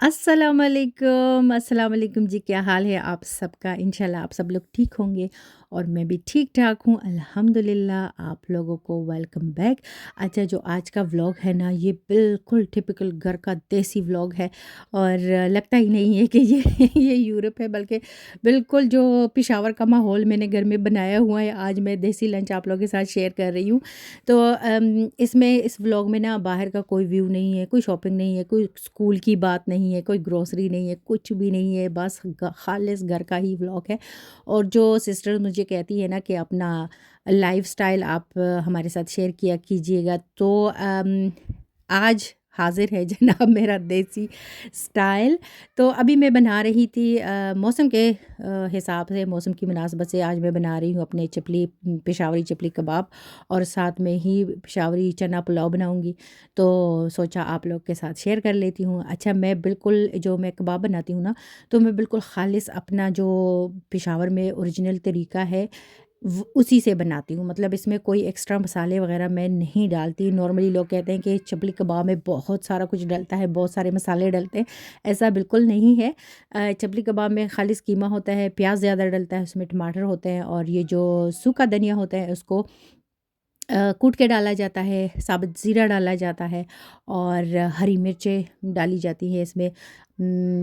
अस्सलाम वालेकुम जी, क्या हाल है आप सबका? इंशाल्लाह आप सब लोग ठीक होंगे और मैं भी ठीक-ठाक हूँ अल्हम्दुलिल्लाह। आप लोगों को वेलकम बैक। अच्छा, जो आज का व्लॉग है ना, ये बिल्कुल टिपिकल घर का देसी व्लॉग है और लगता ही नहीं है कि ये ये यूरोप है, बल्कि बिल्कुल जो पेशावर का माहौल मैंने घर में बनाया हुआ है, आज मैं देसी लंच आप लोगों के साथ शेयर कर रही हूँ। तो इसमें इस व्लॉग में ना बाहर का कोई व्यू नहीं है, कोई शॉपिंग नहीं है, कोई स्कूल की बात नहीं है, कोई ग्रोसरी नहीं है, कुछ भी नहीं है, बस खालिस घर का ही व्लॉग है। और जो सिस्टर मुझे कहती है ना कि अपना लाइफस्टाइल आप हमारे साथ शेयर किया कीजिएगा, तो आज हाजिर है जनाब मेरा देसी स्टाइल। तो अभी मैं बना रही थी मौसम के हिसाब से, मौसम की मुनासबत से आज मैं बना रही हूँ अपने पेशावरी चपली कबाब और साथ में ही पेशावरी चना पुलाव बनाऊँगी। तो सोचा आप लोग के साथ शेयर कर लेती हूँ। अच्छा, मैं बिल्कुल जो मैं कबाब बनाती हूँ ना, तो मैं बिल्कुल ख़ालिस अपना जो पेशावर में ओरिजिनल तरीका है उसी से बनाती हूँ। मतलब इसमें कोई एक्स्ट्रा मसाले वगैरह मैं नहीं डालती। नॉर्मली लोग कहते हैं कि चपली कबाब में बहुत सारा कुछ डलता है, बहुत सारे मसाले डलते हैं। ऐसा बिल्कुल नहीं है। चपली कबाब में खालिस कीमा होता है, प्याज ज़्यादा डलता है, उसमें टमाटर होते हैं और ये जो सूखा धनिया होता है उसको कूट के डाला जाता है, साबुत ज़ीरा डाला जाता है और हरी मिर्चें डाली जाती हैं इसमें।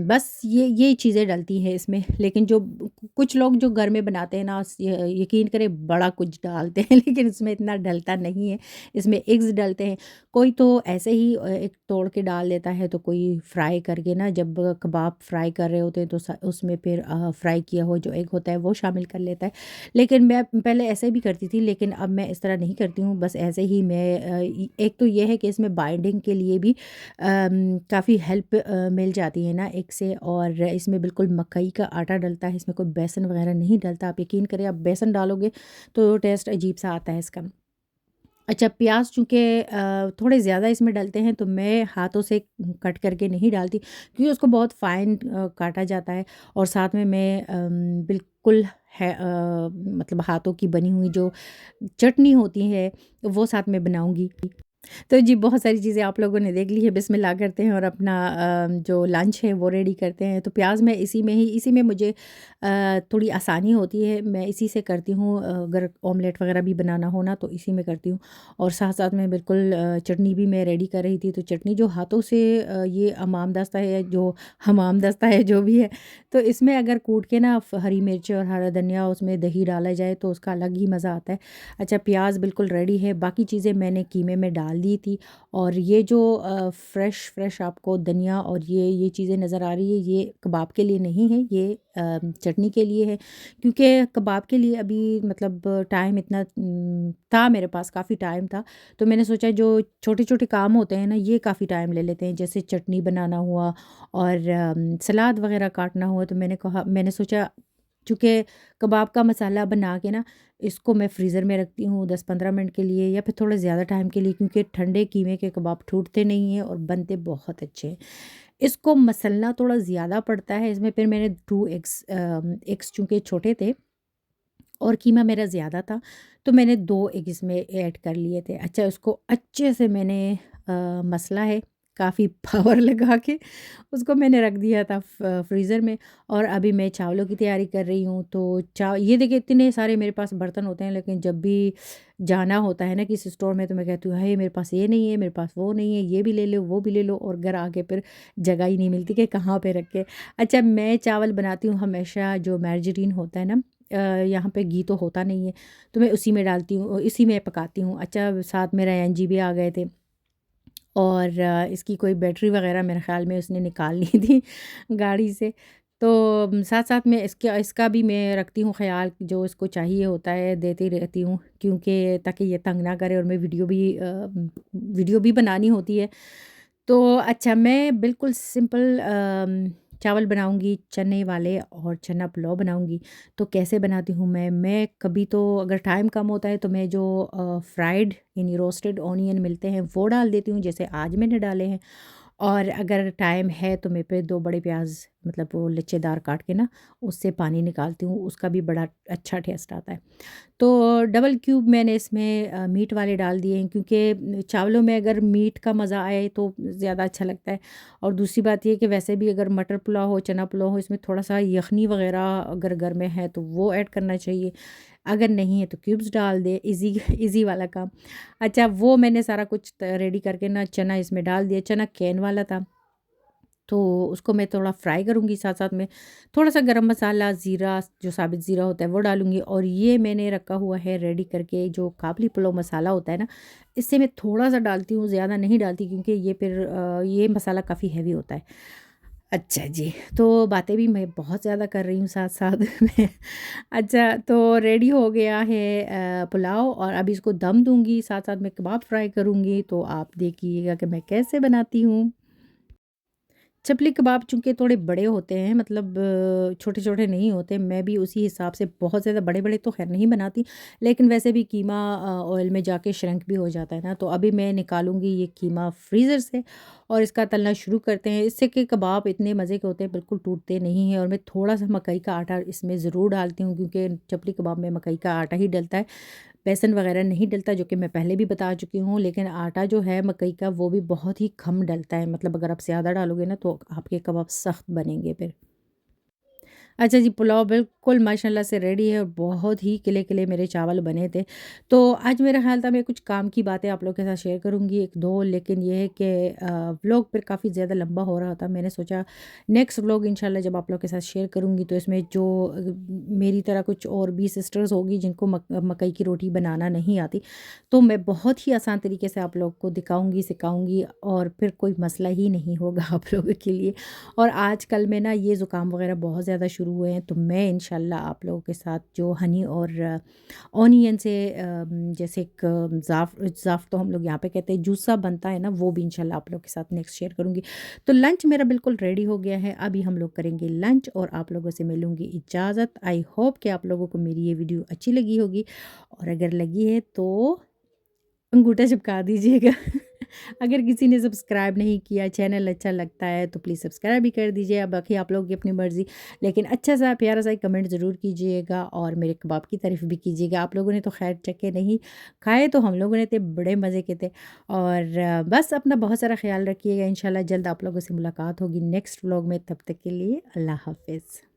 बस ये चीज़ें डलती हैं इसमें। लेकिन जो कुछ लोग जो घर में बनाते हैं ना, यकीन करें बड़ा कुछ डालते हैं लेकिन इसमें इतना डलता नहीं है। इसमें एग्स डलते हैं। कोई तो ऐसे ही एक तोड़ के डाल देता है, तो कोई फ्राई करके ना, जब कबाब फ्राई कर रहे होते हैं तो उसमें फिर फ्राई किया हुआ जो एग होता है वो शामिल कर लेता है। लेकिन मैं पहले ऐसे भी करती थी, लेकिन अब मैं इस तरह नहीं करती हूँ। बस ऐसे ही मैं एक तो ये है कि इसमें बाइंडिंग के लिए भी काफ़ी हेल्प मिल जाती है ना एक से। और इसमें बिल्कुल मकई का आटा डलता है, इसमें कोई बेसन वगैरह नहीं डलता। आप यकीन करें, आप बेसन डालोगे तो टेस्ट अजीब सा आता है इसका। अच्छा, प्याज़ चूँकि थोड़े ज़्यादा इसमें डलते हैं, तो मैं हाथों से कट करके नहीं डालती, क्योंकि उसको बहुत फ़ाइन काटा जाता है। और साथ में मैं बिल्कुल है मतलब हाथों की बनी हुई जो चटनी होती है, वो साथ में बनाऊँगी। तो जी, बहुत सारी चीज़ें आप लोगों ने देख ली है। बिस्मिल्लाह करते हैं और अपना जो लंच है वो रेडी करते हैं। तो प्याज मैं इसी में मुझे थोड़ी आसानी होती है, मैं इसी से करती हूँ। अगर ऑमलेट वगैरह भी बनाना हो ना, तो इसी में करती हूँ। और साथ साथ में बिल्कुल चटनी भी मैं रेडी कर रही थी। तो चटनी जो हाथों से ये अमाम दस्ता है, जो हमाम दस्ता है, जो भी है, तो इसमें अगर कूट के ना हरी मिर्च और हरा धनिया, उसमें दही डाला जाए तो उसका अलग ही मज़ा आता है। अच्छा, प्याज बिल्कुल रेडी है, बाकी चीज़ें मैंने कीमे में डाल दी थी। और ये जो फ्रेश फ्रेश आपको धनिया और ये चीज़ें नज़र आ रही है, ये कबाब के लिए नहीं है, ये चटनी के लिए है। क्योंकि कबाब के लिए अभी मतलब टाइम इतना था मेरे पास, काफ़ी टाइम था। तो मैंने सोचा जो छोटे छोटे काम होते हैं ना, ये काफ़ी टाइम ले लेते हैं, जैसे चटनी बनाना हुआ और सलाद वगैरह काटना हुआ। तो मैंने सोचा, चूँकि कबाब का मसाला बना के ना, इसको मैं फ्रीज़र में रखती हूँ 10-15 मिनट के लिए या फिर थोड़ा ज़्यादा टाइम के लिए, क्योंकि ठंडे कीमे के कबाब टूटते नहीं हैं और बनते बहुत अच्छे हैं। इसको मसलना थोड़ा ज़्यादा पड़ता है। इसमें फिर मैंने 2 एग्स चूँकि छोटे थे और कीमा मेरा ज़्यादा था, तो मैंने 2 एग इसमें ऐड कर लिए थे। अच्छा, उसको अच्छे से मैंने मसला है, काफ़ी पावर लगा के उसको मैंने रख दिया था फ्रीज़र में। और अभी मैं चावलों की तैयारी कर रही हूँ। तो चा ये देखिए, इतने सारे मेरे पास बर्तन होते हैं, लेकिन जब भी जाना होता है ना किसी स्टोर में, तो मैं कहती हूँ, हाय मेरे पास ये नहीं है, मेरे पास वो नहीं है, ये भी ले लो, वो भी ले लो, और घर आके फिर जगह ही नहीं मिलती कि कहाँ पे रखे। अच्छा, मैं चावल बनाती हूँ हमेशा, जो मैर्जरीन होता है ना, यहाँ पे घी तो होता नहीं है, तो मैं उसी में डालती हूँ, इसी में पकाती हूँ। अच्छा, साथ में रेयान जी भी आ गए थे और इसकी कोई बैटरी वग़ैरह मेरे ख़्याल में उसने निकाल ली थी गाड़ी से। तो साथ-साथ में इसका भी मैं रखती हूँ ख़्याल, जो इसको चाहिए होता है देती रहती हूँ, क्योंकि ताकि ये तंग ना करे। और मैं वीडियो भी बनानी होती है। तो अच्छा, मैं बिल्कुल सिंपल चावल बनाऊँगी, चने वाले, और चना पुलाव बनाऊँगी। तो कैसे बनाती हूँ मैं कभी तो अगर टाइम कम होता है, तो मैं जो फ्राइड यानी रोस्टेड ऑनियन मिलते हैं वो डाल देती हूँ, जैसे आज मैंने डाले हैं। और अगर टाइम है तो मैं पे 2 बड़े प्याज़ मतलब वो लच्छेदार काट के ना उससे पानी निकालती हूँ, उसका भी बड़ा अच्छा टेस्ट आता है। तो डबल क्यूब मैंने इसमें मीट वाले डाल दिए हैं, क्योंकि चावलों में अगर मीट का मज़ा आए तो ज़्यादा अच्छा लगता है। और दूसरी बात ये कि वैसे भी अगर मटर पुलाव हो, चना पुलाव हो, इसमें थोड़ा-सा यखनी वग़ैरह अगर घर में है तो वो ऐड करना चाहिए। अगर नहीं है तो क्यूब्स डाल दें, ईज़ी ईज़ी वाला काम। अच्छा, वो मैंने सारा कुछ रेडी करके ना चना इसमें डाल दिया, चना कैन वाला था। तो उसको मैं थोड़ा फ्राई करूँगी, साथ-साथ में थोड़ा-सा गरम मसाला, ज़ीरा, जो साबित ज़ीरा होता है वो डालूँगी, और ये मैंने रखा हुआ है रेडी करके जो काबुली पुलाव मसाला होता है ना, इससे मैं थोड़ा-सा डालती हूँ, ज़्यादा नहीं डालती, क्योंकि ये फिर ये मसाला काफ़ी हेवी होता है। अच्छा जी, तो बातें भी मैं बहुत ज़्यादा कर रही हूँ साथ-साथ में। अच्छा, तो रेडी हो गया है पुलाव, और अब इसको दम दूँगी, साथ-साथ में कबाब फ्राई करूँगी, तो आप देखिएगा कि मैं कैसे बनाती हूँ। चपली कबाब चूँकि थोड़े बड़े होते हैं, मतलब छोटे-छोटे नहीं होते, मैं भी उसी हिसाब से बहुत ज़्यादा बड़े-बड़े तो ख़ैर नहीं बनाती, लेकिन वैसे भी कीमा ऑयल में जाके श्रिंक भी हो जाता है ना, तो अभी मैं निकालूँगी ये कीमा फ्रीज़र से और इसका तलना शुरू करते हैं। इससे कि कबाब इतने मज़े के होते हैं, बिल्कुल टूटते नहीं हैं, और मैं थोड़ा-सा मकई का आटा इसमें ज़रूर डालती हूँ, क्योंकि चपली कबाब में मकई का आटा ही डलता है। बेसन वगैरह नहीं डलता, जो कि मैं पहले भी बता चुकी हूँ, लेकिन आटा जो है मकई का वो भी बहुत ही कम डलता है, मतलब अगर आप ज़्यादा डालोगे ना तो आपके कबाब सख्त बनेंगे फिर। अच्छा जी, पुलाव बिल्कुल माशाल्लाह से रेडी है, और बहुत ही खिले-खिले मेरे चावल बने थे। तो आज मेरा ख़्याल था मैं कुछ काम की बातें आप लोगों के साथ शेयर करूँगी 1-2, लेकिन ये है कि व्लॉग फिर काफ़ी ज़्यादा लंबा हो रहा था। मैंने सोचा नेक्स्ट व्लॉग इंशाल्लाह जब आप लोग के साथ शेयर करूँगी, तो इसमें जो मेरी तरह कुछ और भी सिस्टर्स होगी जिनको मकई की रोटी बनाना नहीं आती, तो मैं बहुत ही आसान तरीके से आप लोग को दिखाऊँगी, सिखाऊँगी, और फिर कोई मसला ही नहीं होगा आप लोगों के लिए। और आजकल में ना ये ज़ुकाम वगैरह बहुत ज़्यादा शुरू हुए हैं, तो मैं इंशाल्लाह आप लोगों के साथ जो हनी और ऑनियन से जैसे एक ज़ाफ़ तो हम लोग यहाँ पे कहते हैं, जूसा बनता है ना, वो भी इंशाल्लाह आप लोगों के साथ नेक्स्ट शेयर करूँगी। तो लंच मेरा बिल्कुल रेडी हो गया है, अभी हम लोग करेंगे लंच, और आप लोगों से मैं लूँगी इजाज़त। आई होप कि आप लोगों को मेरी ये वीडियो अच्छी लगी होगी, और अगर लगी है तो अंगूठा चिपका दीजिएगा। अगर किसी ने सब्सक्राइब नहीं किया, चैनल अच्छा लगता है तो प्लीज़ सब्सक्राइब भी कर दीजिए। अब बाकी आप लोगों की अपनी मर्ज़ी, लेकिन अच्छा सा प्यारा सा एक कमेंट ज़रूर कीजिएगा, और मेरे कबाब की तारीफ़ भी कीजिएगा। आप लोगों ने तो ख़ैर चखे नहीं खाए, तो हम लोगों ने तो बड़े मज़े के थे। और बस अपना बहुत सारा ख़्याल रखिएगा। इंशाल्लाह जल्द आप लोगों से मुलाकात होगी नेक्स्ट व्लॉग में। तब तक के लिए अल्लाह हाफ़िज़।